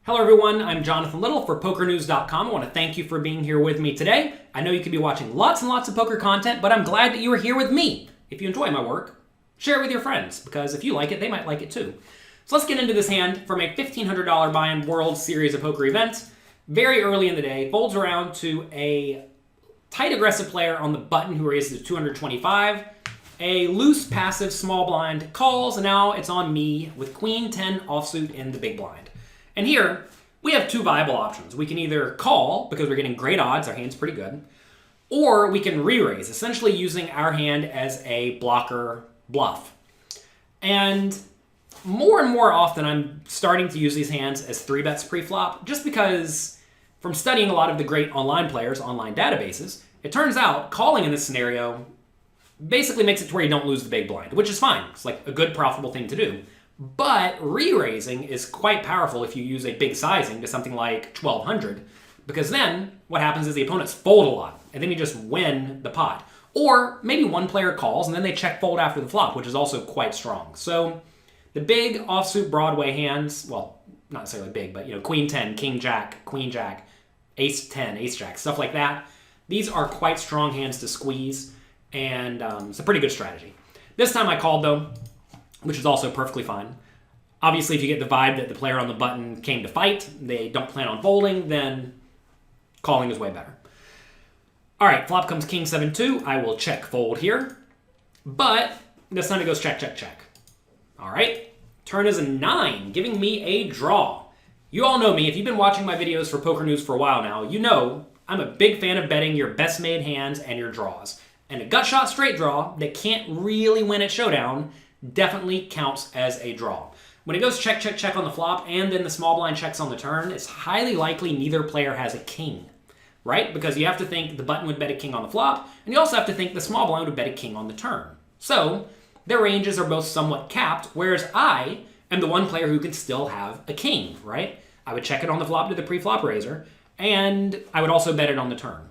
Hello everyone, I'm Jonathan Little for PokerNews.com. I want to thank you for being here with me today. I know you could be watching lots and lots of poker content, but I'm glad that you are here with me. If you enjoy my work, share it with your friends, because if you like it, they might like it too. So let's get into this hand from a $1,500 buy-in World Series of Poker event. Very early in the day, folds around to a tight aggressive player on the button who raises to 225. A loose passive small blind calls, and now it's on me with Queen 10 offsuit in the big blind. And here, we have two viable options. We can either call, because we're getting great odds, our hand's pretty good, or we can re-raise, essentially using our hand as a blocker bluff. And more often, I'm starting to use these hands as 3-bets pre-flop, just because from studying a lot of the great online players, online databases, it turns out calling in this scenario basically makes it to where you don't lose the big blind, which is fine. It's like a good, profitable thing to do. But re-raising is quite powerful if you use a big sizing to something like 1200, because then what happens is the opponents fold a lot, and then you just win the pot. Or maybe one player calls, and then they check fold after the flop, which is also quite strong. So the big offsuit Broadway hands, well, not necessarily big, but Queen 10, King Jack, Queen Jack, Ace 10, Ace Jack, stuff like that. These are quite strong hands to squeeze, and it's a pretty good strategy. This time I called, though, which is also perfectly fine. Obviously, if you get the vibe that the player on the button came to fight, they don't plan on folding, then calling is way better. All right, flop comes King 7-2. I will check fold here, but this time it goes check, check, check. All right, turn is a 9, giving me a draw. You all know me. If you've been watching my videos for Poker News for a while now, you know I'm a big fan of betting your best made hands and your draws. And a gut shot straight draw that can't really win at showdown definitely counts as a draw. When it goes check, check, check on the flop, and then the small blind checks on the turn, it's highly likely neither player has a king, right? Because you have to think the button would bet a king on the flop, and you also have to think the small blind would bet a king on the turn. So their ranges are both somewhat capped, whereas I am the one player who can still have a king, right? I would check it on the flop to the pre-flop raiser, and I would also bet it on the turn.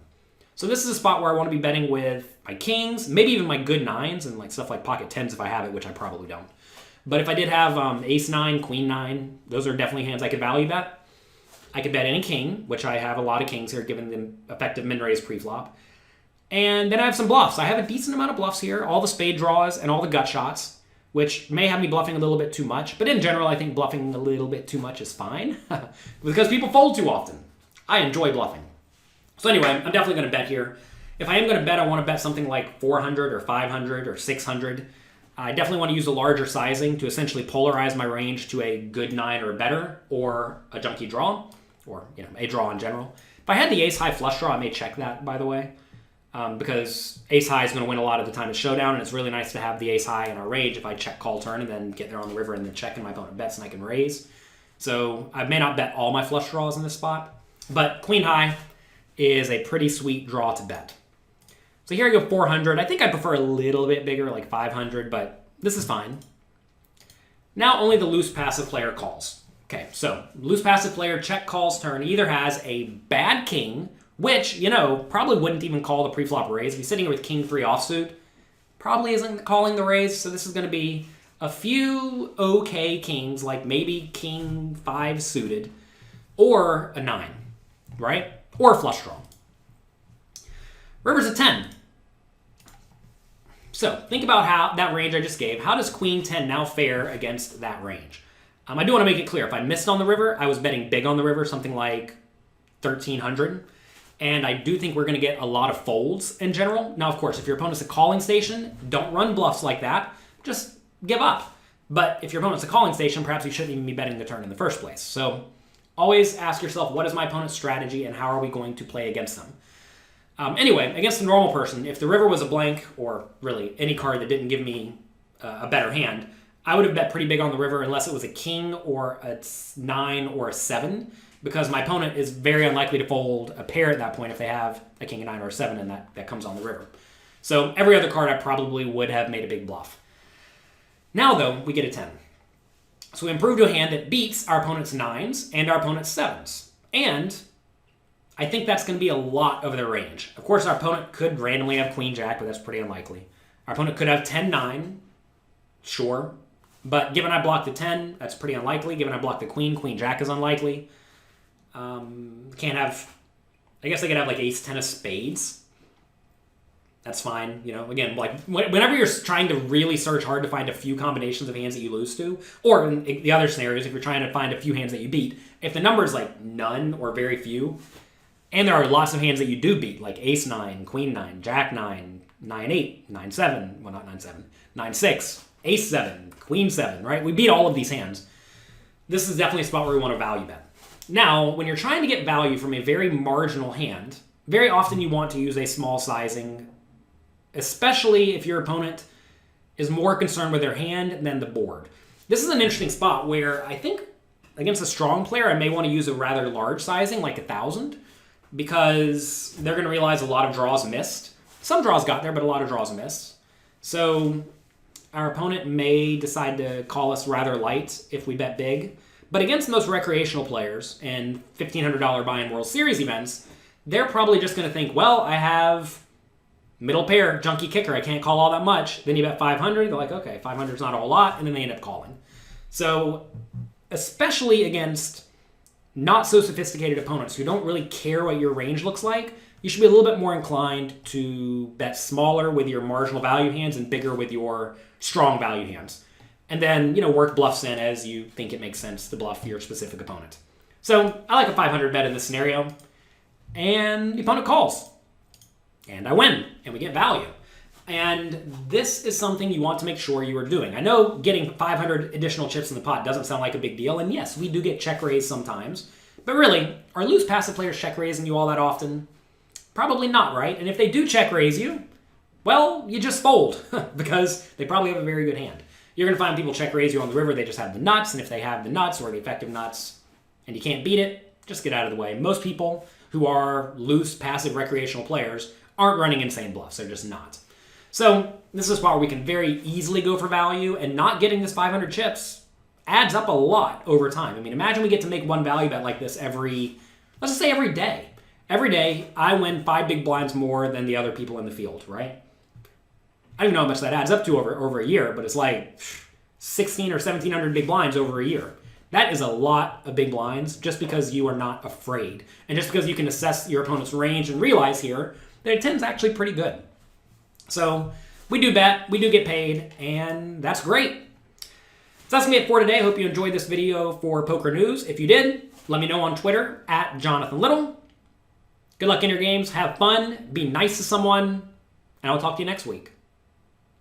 So this is a spot where I want to be betting with my kings, maybe even my good 9s, and like stuff like pocket 10s if I have it, which I probably don't. But if I did have ace 9, queen 9, those are definitely hands I could value bet. I could bet any king, which I have a lot of kings here given the effective min-raise pre-flop. And then I have some bluffs. I have a decent amount of bluffs here, all the spade draws and all the gut shots, which may have me bluffing a little bit too much. But in general, I think bluffing a little bit too much is fine because people fold too often. I enjoy bluffing. So anyway, I'm definitely going to bet here. If I am going to bet, I want to bet something like 400 or 500 or 600. I definitely want to use a larger sizing to essentially polarize my range to a good 9 or better, or a junky draw, or a draw in general. If I had the ace high flush draw, I may check that, by the way, because ace high is going to win a lot of the time at showdown, and it's really nice to have the ace high in our range if I check call turn and then get there on the river and then check and my opponent bets and I can raise. So I may not bet all my flush draws in this spot, but queen high is a pretty sweet draw to bet. So here I go 400. I think I prefer a little bit bigger, like 500, but this is fine. Now only the loose passive player calls. Okay, so loose passive player check calls turn either has a bad king, which, probably wouldn't even call the pre-flop raise. If he's sitting here with king 3 offsuit, probably isn't calling the raise, so this is going to be a few okay kings, like maybe king 5 suited, or a 9, right? Or a flush draw. River's a 10. So think about how that range I just gave. How does queen 10 now fare against that range? I do want to make it clear. If I missed on the river, I was betting big on the river, something like 1,300. And I do think we're going to get a lot of folds in general. Now, of course, if your opponent's a calling station, don't run bluffs like that. Just give up. But if your opponent's a calling station, perhaps you shouldn't even be betting the turn in the first place. So always ask yourself, what is my opponent's strategy and how are we going to play against them? Anyway, against a normal person, if the river was a blank, or really any card that didn't give me a better hand, I would have bet pretty big on the river unless it was a king or a 9 or a 7, because my opponent is very unlikely to fold a pair at that point if they have a king, a 9, or a 7, and that comes on the river. So every other card I probably would have made a big bluff. Now, though, we get a 10. So we improve to a hand that beats our opponent's 9s and our opponent's 7s. And I think that's going to be a lot of their range. Of course, our opponent could randomly have queen jack, but that's pretty unlikely. Our opponent could have 10-9, sure. But given I block the 10, that's pretty unlikely. Given I block the queen, queen jack is unlikely. Can't have, I guess they could have like ace 10 of spades. That's fine. You know, again, like whenever you're trying to really search hard to find a few combinations of hands that you lose to, or in the other scenarios, if you're trying to find a few hands that you beat, if the number is like none or very few, and there are lots of hands that you do beat, like ace 9, queen 9, jack 9, 9 8, 9 7, well, not 9 7, 9 6, ace 7, queen 7, right? We beat all of these hands. This is definitely a spot where we want to value bet. Now, when you're trying to get value from a very marginal hand, very often you want to use a small sizing, especially if your opponent is more concerned with their hand than the board. This is an interesting spot where I think against a strong player, I may want to use a rather large sizing, like 1,000, because they're going to realize a lot of draws missed. Some draws got there, but a lot of draws missed. So our opponent may decide to call us rather light if we bet big. But against most recreational players and $1,500 buy-in World Series events, they're probably just going to think, well, I have middle pair, junky kicker, I can't call all that much. Then you bet 500, they're like, okay, 500 is not a whole lot, and then they end up calling. So especially against not so sophisticated opponents who don't really care what your range looks like, you should be a little bit more inclined to bet smaller with your marginal value hands and bigger with your strong value hands. And then, you know, work bluffs in as you think it makes sense to bluff your specific opponent. So I like a 500 bet in this scenario. And the opponent calls. And I win. And we get value. And this is something you want to make sure you are doing. I know getting 500 additional chips in the pot doesn't sound like a big deal. And yes, we do get check raise sometimes. But really, are loose passive players check raising you all that often? Probably not, right? And if they do check raise you, well, you just fold. Because they probably have a very good hand. You're going to find people check raise you on the river. They just have the nuts. And if they have the nuts or the effective nuts and you can't beat it, just get out of the way. Most people who are loose, passive, recreational players aren't running insane bluffs. They're just not. So this is a spot where we can very easily go for value, and not getting this 500 chips adds up a lot over time. I mean, imagine we get to make one value bet like this every, let's just say every day. Every day, I win 5 big blinds more than the other people in the field, right? I don't even know how much that adds up to over a year, but it's like 16 or 1,700 big blinds over a year. That is a lot of big blinds just because you are not afraid. And just because you can assess your opponent's range and realize here that a 10 is actually pretty good. So we do bet, we do get paid, and that's great. So that's going to be it for today. I hope you enjoyed this video for Poker News. If you did, let me know on Twitter at Jonathan Little. Good luck in your games. Have fun. Be nice to someone. And I'll talk to you next week.